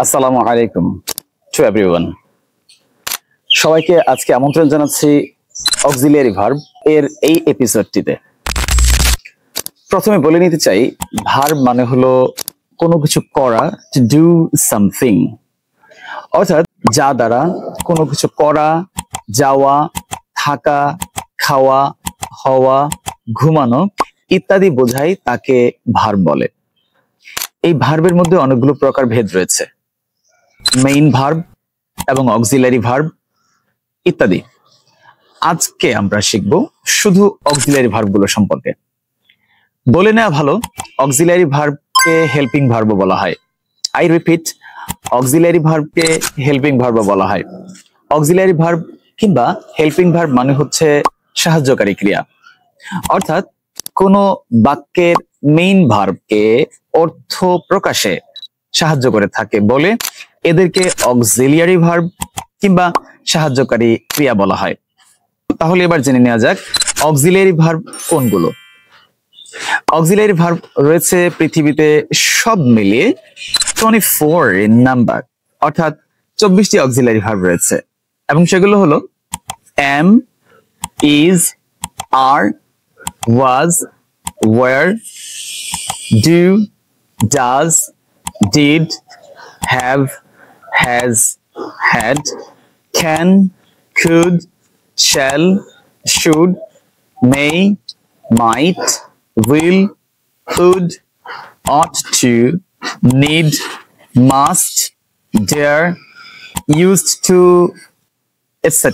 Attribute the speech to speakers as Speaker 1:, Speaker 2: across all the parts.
Speaker 1: আসসালামু আলাইকুম to everyone. সবাইকে আজকে আমন্ত্রণ জানাচ্ছি অক্সিলিয়ারি ভার্ব এর এই এপিসোডটিতে। প্রথমে বলে নিতে চাই, ভার্ব মানে হলো কোনো কিছু করা, টু ডু সামথিং, অর্থাৎ যা দ্বারা কোনো কিছু করা, যাওয়া, থাকা, খাওয়া, হওয়া, ঘুমানো ইত্যাদি বোঝায় তাকে ভার্ব বলে। এই ভার্বের মধ্যে অনেকগুলো প্রকার ভেদ রয়েছে, মেইন ভার্ব এবং অক্সিলারি ভার্ব ইত্যাদি। আজকে আমরা শিখব শুধু অক্সিলারি ভার্বগুলো সম্পর্কে। বলে নেওয়া ভালো, অক্সিলারি ভার্বকে হেল্পিং ভার্ব বলা হয়। আই রিপিট, অক্সিলারি ভার্বকে হেল্পিং ভার্ব বলা হয়। অক্সিলারি ভার্ব কিংবা হেল্পিং ভার্ব মানে হচ্ছে সাহায্যকারী ক্রিয়া, অর্থাৎ কোনো বাক্যের মেইন ভার্বকে অর্থ প্রকাশে সাহায্য করে থাকে বলে এদেরকে অক্সিলিয়ারি ভার্ব কিংবা সাহায্যকারী ক্রিয়া বলা হয়। তাহলে এবার জেনে নেওয়া যাক অক্সিলিয়ারি ভার্ব কোনগুলো। অক্সিলিয়ারি ভার্ব রয়েছে পৃথিবীতে সব মিলিয়ে 24 ইন নাম্বার, অর্থাৎ 24টি অক্সিলিয়ারি ভার্ব রয়েছে এবং সেগুলো হলো am, is, are, was, were, do, does, did, have, has, had, can, could, shall, should, may, might, will, would, ought to, need, must, dare, used to, etc.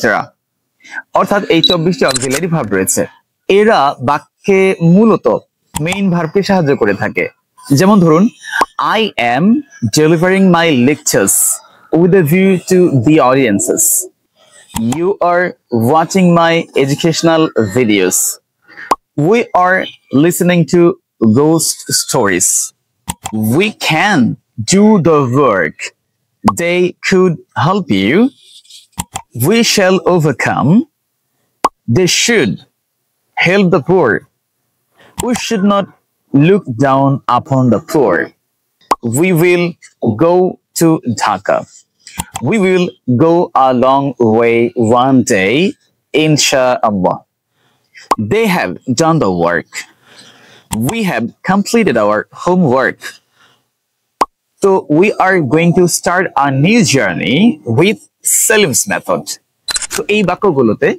Speaker 1: অর্থাৎ এই 24টি auxiliary verb রয়েছে। এরা বাক্যে মূলত মেইন ভার্বকে সাহায্য করে থাকে। যেমন ধরুন, I am delivering my lectures with a view to the audiences. You are watching my educational videos. We are listening to ghost stories. We can do the work. They could help you. We shall overcome. They should help the poor. We should not look down upon the poor. We will go to Dhaka. We will go a long way one day, inshallah. They have done the work. We have completed our homework. So we are going to start a new journey with Salim's method. তো এই বাক্যগুলোতে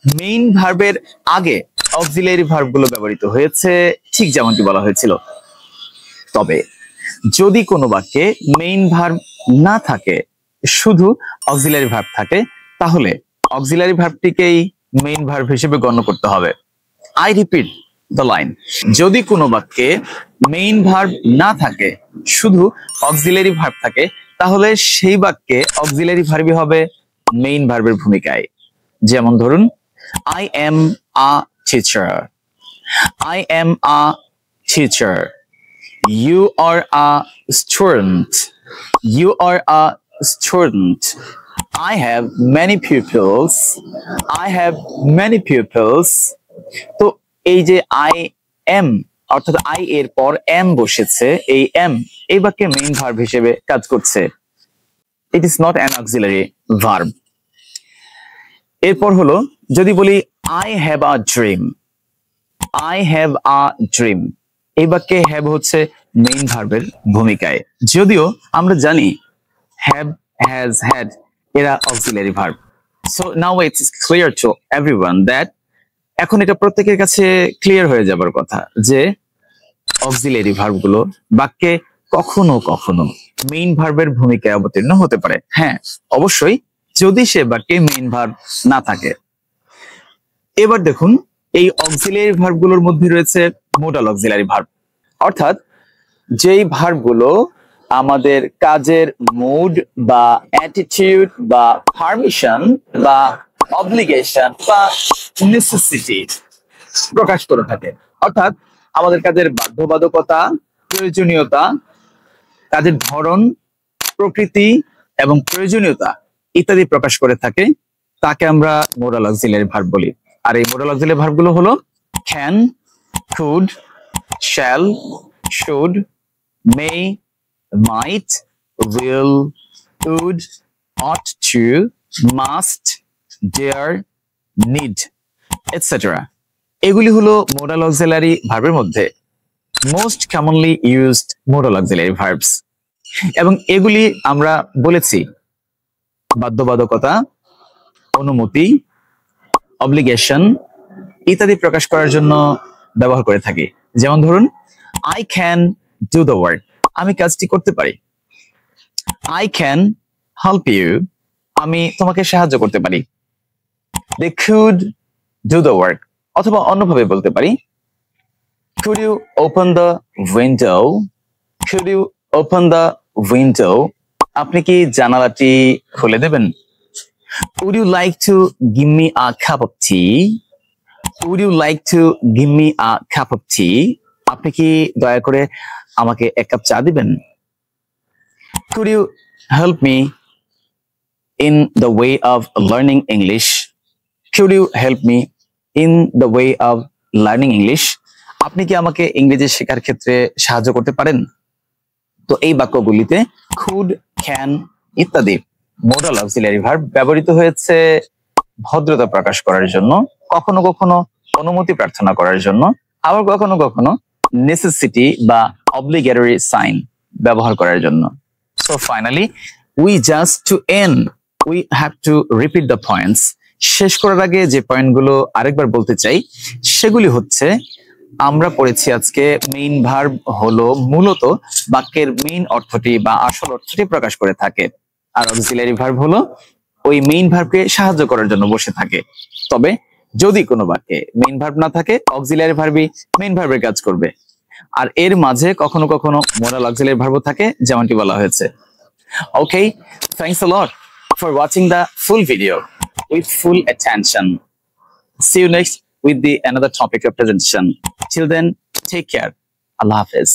Speaker 1: main ভার্বের আগে auxiliary ভার্বগুলো ব্যবহৃত হয়েছে, ঠিক যেমনটি বলা হয়েছিল। তবে যদি কোনো বাক্যে মেইন ভার্ব না থাকে, শুধু অক্সিলিয়ারি ভার্ব থাকে, তাহলে অক্সিলিয়ারি ভার্বটিকেই মেইন ভার্ব হিসেবে গণ্য করতে হবে। আই রিপিট দ্য লাইন, যদি কোনো বাক্যে মেইন ভার্ব না থাকে, শুধু অক্সিলিয়ারি ভার্ব থাকে, তাহলে সেই বাক্যে অক্সিলিয়ারি ভার্বই হবে মেইন ভার্বের ভূমিকায়। যেমন ধরুন, I am a teacher. I am a teacher. You are a student. You are a student. I have many pupils. I have many pupils. তো এই যে I am, অর্থাৎ I এর পর am বসেছে, এই am এই বাক্যে মেইন ভার্ব হিসেবে কাজ করছে। It is not an auxiliary verb. এরপর হলো, যদি বলি I have a dream. I have a dream, এই বাক্যে have হচ্ছে মেইন ভার্বের ভূমিকায়। যদিও আমরা জানি have, has, had এরা auxiliary verb. So now it is clear to everyone that, এখন এটা প্রত্যেকের কাছে ক্লিয়ার হয়ে যাবার কথা যে অক্সিলিয়ারি ভার্বগুলো বাক্যে কখনো কখনো মেইন ভার্বের ভূমিকায় অবতীর্ণ হতে পারে। হ্যাঁ, অবশ্যই যদি সে বাক্যে মেইন ভার্ব না থাকে। এবার দেখুন, এই অক্সিলিয়ারি ভার্বগুলোর মধ্যে রয়েছে মোডাল অক্সিলিয়ারি ভার্ব, অর্থাৎ যেই ভার্বগুলো আমাদের কাজের মুড বা অ্যাটিটিউড বা পারমিশন বা অব্লিগেশন বা নেসেসিটি প্রকাশ করে থাকে, অর্থাৎ আমাদের কাজের বাধ্যবাধকতা, প্রয়োজনীয়তা, কাজের ধরন, প্রকৃতি এবং প্রয়োজনীয়তা ইত্যাদি প্রকাশ করে থাকে, তাকে আমরা মোডাল অক্সিলিয়ারি ভার্ব বলি। আর এই মোডাল অক্সিলিয়ারি ভার্বগুলো হলো can, could, shall, should, may, might, will, would, ought to, must, dare, need, etc. এগুলি হলো modal auxiliary ভার্বের মধ্যে most commonly used modal auxiliary verbs এবং এগুলি আমরা বলেছি বাধ্যবাধকতা, অনুমতি, অব্লিগেশন ইত্যাদি প্রকাশ করার জন্য ব্যবহার করে থাকি। যেমন ধরুন, I can do the work, আমি কাজটি করতে পারি। I can help you, আমি তোমাকে সাহায্য করতে পারি। They could do the work, অথবা অন্যভাবে বলতে পারি, could you open the window, could you open the window, আপনি কি জানালাটি খুলে দেবেন? Would you like to give me a cup of tea, would you like to give me a cup of tea, আপনি কি দয়া করে আমাকে এক কাপ চা দিবেন? Could you help me in the way of learning English, could you help me in the way of learning English, আপনি কি আমাকে ইংরেজি শেখার ক্ষেত্রে সাহায্য করতে পারেন? তো এই বাক্যগুলিতে could, can ইত্যাদি modal auxiliary verb ব্যবহৃত হয়েছে ভদ্রতা প্রকাশ করার জন্য, কখনো কখনো অনুমতি প্রার্থনা করার জন্য, আবার কখনো কখনো necessity বা obligatory sign ব্যবহার করার জন্য। So finally, we just to end, we have to repeat the points. শেষ করার আগে যে পয়েন্টগুলো আরেকবার বলতে চাই সেগুলি হচ্ছে, আমরা পড়েছি আজকে মেইন ভার্ব হলো মূলত বাক্যের মেইন অর্থটি বা আসল অর্থটি প্রকাশ করে থাকে, আর অক্সিলারি ভার্ব হলো ওই মেইন ভার্বকে সাহায্য করার জন্য বসে থাকে। তবে যদি কোনো বাক্যে মেইন ভার্ব না থাকে, অক্সিলারি ভার্বই মেইন ভার্বের কাজ করবে, আর এর মাঝে কখনো কখনো মোডাল অক্সিলারি ভার্বও থাকে, যেমনটি বলা হয়েছে। Okay, thanks a lot for watching the full video with full attention. See you next with the another topic of presentation. Till then, take care. Allah Hafiz.